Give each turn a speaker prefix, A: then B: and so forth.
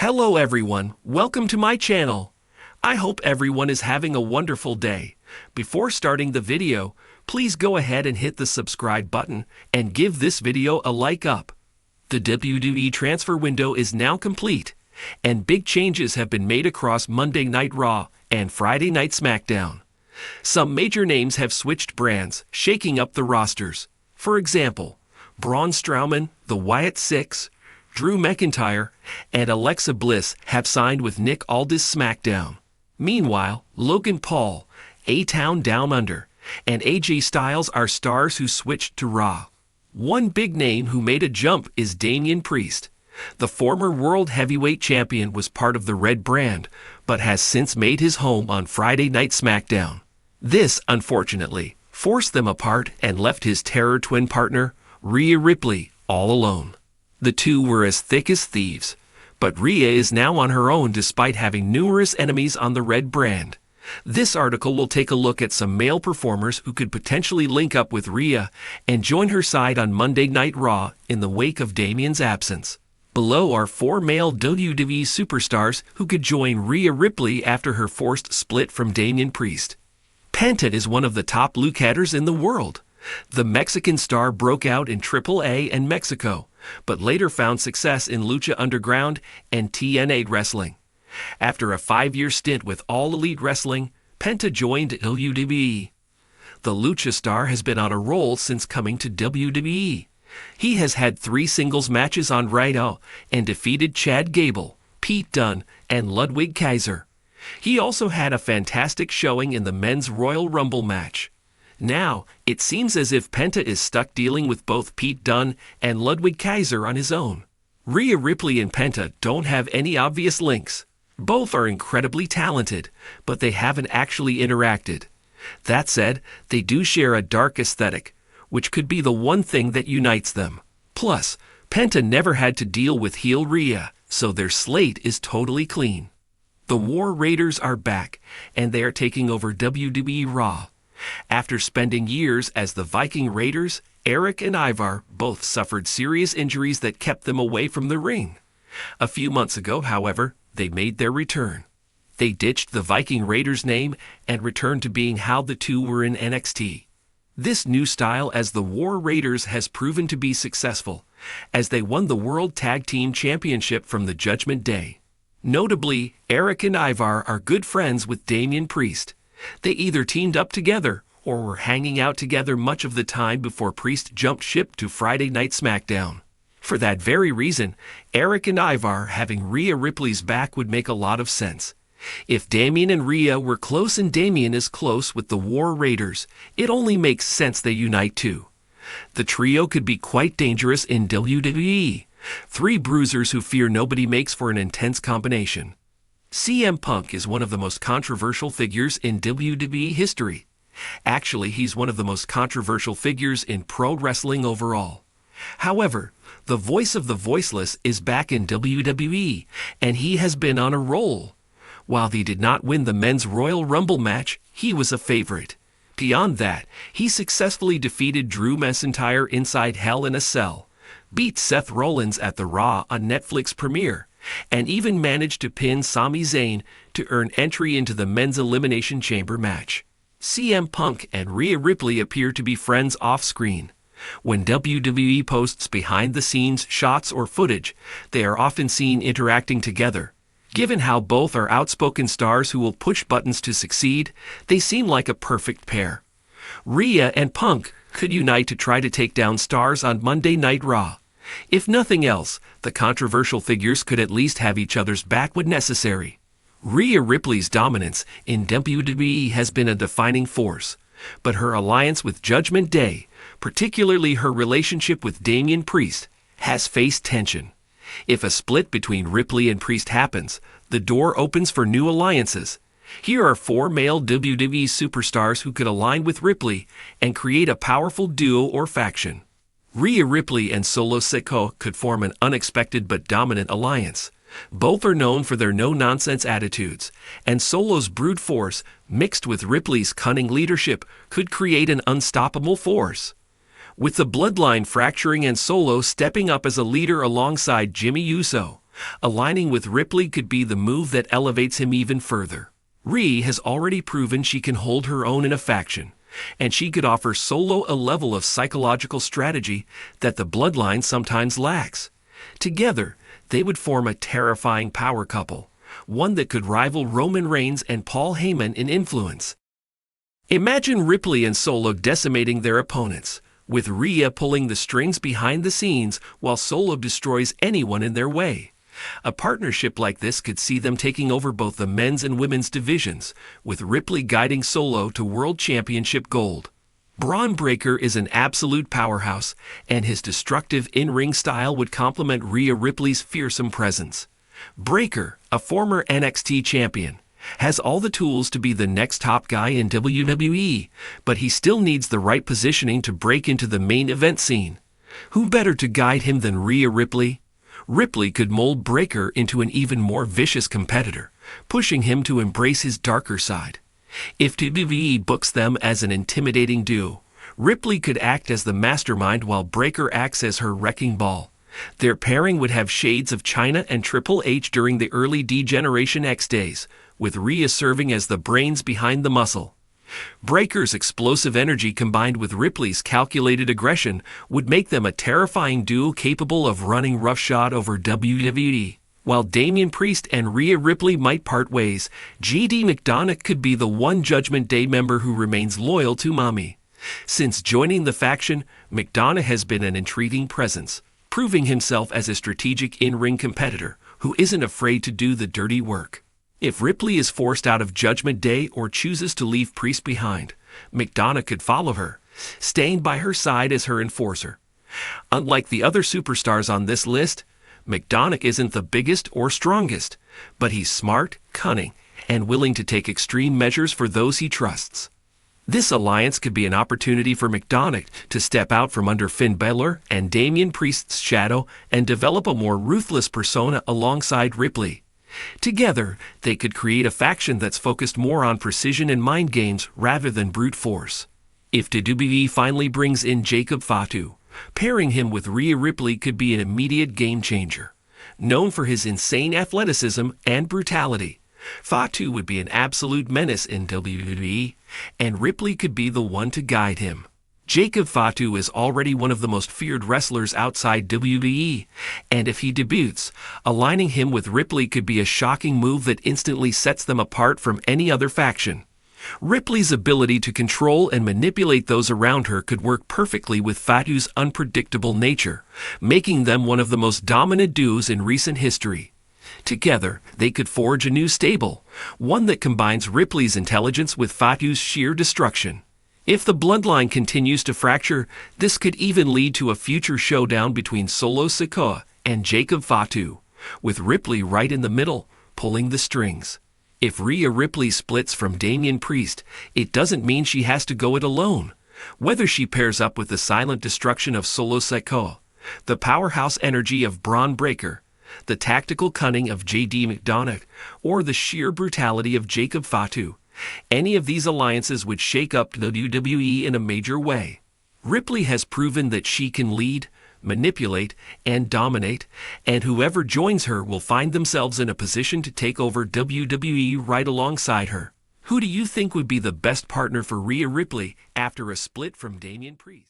A: Hello everyone, welcome to my channel. I hope everyone is having a wonderful day. Before starting the video, please go ahead and hit the subscribe button and give this video a like up. The WWE transfer window is now complete, and big changes have been made across Monday Night Raw and Friday Night SmackDown. Some major names have switched brands, shaking up the rosters. For example, Braun Strowman, the Wyatt Six, Drew McIntyre, and Alexa Bliss have signed with Nick Aldis SmackDown. Meanwhile, Logan Paul, A-Town Down Under, and AJ Styles are stars who switched to Raw. One big name who made a jump is Damian Priest. The former World Heavyweight Champion was part of the Red brand, but has since made his home on Friday Night SmackDown. This, unfortunately, forced them apart and left his Terror Twin partner, Rhea Ripley, all alone. The two were as thick as thieves, but Rhea is now on her own despite having numerous enemies on the Red brand. This article will take a look at some male performers who could potentially link up with Rhea and join her side on Monday Night Raw in the wake of Damian's absence. Below are 4 male WWE superstars who could join Rhea Ripley after her forced split from Damian Priest. Penta is one of the top luchadors in the world. The Mexican star broke out in AAA and Mexico, but later found success in Lucha Underground and TNA Wrestling. After a 5-year stint with All Elite Wrestling, Penta joined WWE. The Lucha star has been on a roll since coming to WWE. He has had 3 singles matches on Raw and defeated Chad Gable, Pete Dunne, and Ludwig Kaiser. He also had a fantastic showing in the Men's Royal Rumble match. Now, it seems as if Penta is stuck dealing with both Pete Dunne and Ludwig Kaiser on his own. Rhea Ripley and Penta don't have any obvious links. Both are incredibly talented, but they haven't actually interacted. That said, they do share a dark aesthetic, which could be the one thing that unites them. Plus, Penta never had to deal with heel Rhea, so their slate is totally clean. The War Raiders are back, and they are taking over WWE Raw. After spending years as the Viking Raiders, Eric and Ivar both suffered serious injuries that kept them away from the ring. A few months ago, however, they made their return. They ditched the Viking Raiders name and returned to being how the two were in NXT. This new style as the War Raiders has proven to be successful, as they won the World Tag Team Championship from the Judgment Day. Notably, Eric and Ivar are good friends with Damian Priest. They either teamed up together or were hanging out together much of the time before Priest jumped ship to Friday Night SmackDown. For that very reason, Eric and Ivar having Rhea Ripley's back would make a lot of sense. If Damian and Rhea were close and Damian is close with the War Raiders, it only makes sense they unite too. The trio could be quite dangerous in WWE. 3 bruisers who fear nobody makes for an intense combination. CM Punk is one of the most controversial figures in WWE history. Actually, he's one of the most controversial figures in pro wrestling overall. However, the voice of the voiceless is back in WWE, and he has been on a roll. While he did not win the Men's Royal Rumble match, he was a favorite. Beyond that, he successfully defeated Drew McIntyre inside Hell in a Cell, beat Seth Rollins at the Raw on Netflix premiere, and even managed to pin Sami Zayn to earn entry into the Men's Elimination Chamber match. CM Punk and Rhea Ripley appear to be friends off-screen. When WWE posts behind-the-scenes shots or footage, they are often seen interacting together. Given how both are outspoken stars who will push buttons to succeed, they seem like a perfect pair. Rhea and Punk could unite to try to take down stars on Monday Night Raw. If nothing else, the controversial figures could at least have each other's back when necessary. Rhea Ripley's dominance in WWE has been a defining force, but her alliance with Judgment Day, particularly her relationship with Damian Priest, has faced tension. If a split between Ripley and Priest happens, the door opens for new alliances. Here are 4 male WWE superstars who could align with Ripley and create a powerful duo or faction. Rhea Ripley and Solo Sikoa could form an unexpected but dominant alliance. Both are known for their no-nonsense attitudes, and Solo's brute force, mixed with Ripley's cunning leadership, could create an unstoppable force. With the bloodline fracturing and Solo stepping up as a leader alongside Jimmy Uso, Aligning with Ripley could be the move that elevates him even further. Rhea has already proven she can hold her own in a faction, and she could offer Solo a level of psychological strategy that the bloodline sometimes lacks. Together, they would form a terrifying power couple, one that could rival Roman Reigns and Paul Heyman in influence. Imagine Ripley and Solo decimating their opponents, with Rhea pulling the strings behind the scenes while Solo destroys anyone in their way. A partnership like this could see them taking over both the men's and women's divisions, with Ripley guiding Solo to World Championship gold. Braun Breaker is an absolute powerhouse, and his destructive in-ring style would complement Rhea Ripley's fearsome presence. Breaker, a former NXT champion, has all the tools to be the next top guy in WWE, but he still needs the right positioning to break into the main event scene. Who better to guide him than Rhea Ripley? Ripley could mold Breaker into an even more vicious competitor, pushing him to embrace his darker side. If WWE books them as an intimidating duo, Ripley could act as the mastermind while Breaker acts as her wrecking ball. Their pairing would have shades of Chyna and Triple H during the early D-Generation X days, with Rhea serving as the brains behind the muscle. Breaker's explosive energy combined with Ripley's calculated aggression would make them a terrifying duo capable of running roughshod over WWE. While Damian Priest and Rhea Ripley might part ways, J.D. McDonagh could be the one Judgment Day member who remains loyal to Mommy. Since joining the faction, McDonagh has been an intriguing presence, proving himself as a strategic in-ring competitor who isn't afraid to do the dirty work. If Ripley is forced out of Judgment Day or chooses to leave Priest behind, McDonagh could follow her, staying by her side as her enforcer. Unlike the other superstars on this list, McDonagh isn't the biggest or strongest, but he's smart, cunning, and willing to take extreme measures for those he trusts. This alliance could be an opportunity for McDonagh to step out from under Finn Balor and Damian Priest's shadow and develop a more ruthless persona alongside Ripley. Together, they could create a faction that's focused more on precision and mind games rather than brute force. If WWE finally brings in Jacob Fatu, pairing him with Rhea Ripley could be an immediate game changer. Known for his insane athleticism and brutality, Fatu would be an absolute menace in WWE, and Ripley could be the one to guide him. Jacob Fatu is already one of the most feared wrestlers outside WWE, and if he debuts, aligning him with Ripley could be a shocking move that instantly sets them apart from any other faction. Ripley's ability to control and manipulate those around her could work perfectly with Fatu's unpredictable nature, making them one of the most dominant duos in recent history. Together, they could forge a new stable, one that combines Ripley's intelligence with Fatu's sheer destruction. If the bloodline continues to fracture, this could even lead to a future showdown between Solo Sikoa and Jacob Fatu, with Ripley right in the middle, pulling the strings. If Rhea Ripley splits from Damian Priest, it doesn't mean she has to go it alone. Whether she pairs up with the silent destruction of Solo Sikoa, the powerhouse energy of Braun Breaker, the tactical cunning of J.D. McDonagh, or the sheer brutality of Jacob Fatu, any of these alliances would shake up WWE in a major way. Ripley has proven that she can lead, manipulate, and dominate, and whoever joins her will find themselves in a position to take over WWE right alongside her. Who do you think would be the best partner for Rhea Ripley after a split from Damian Priest?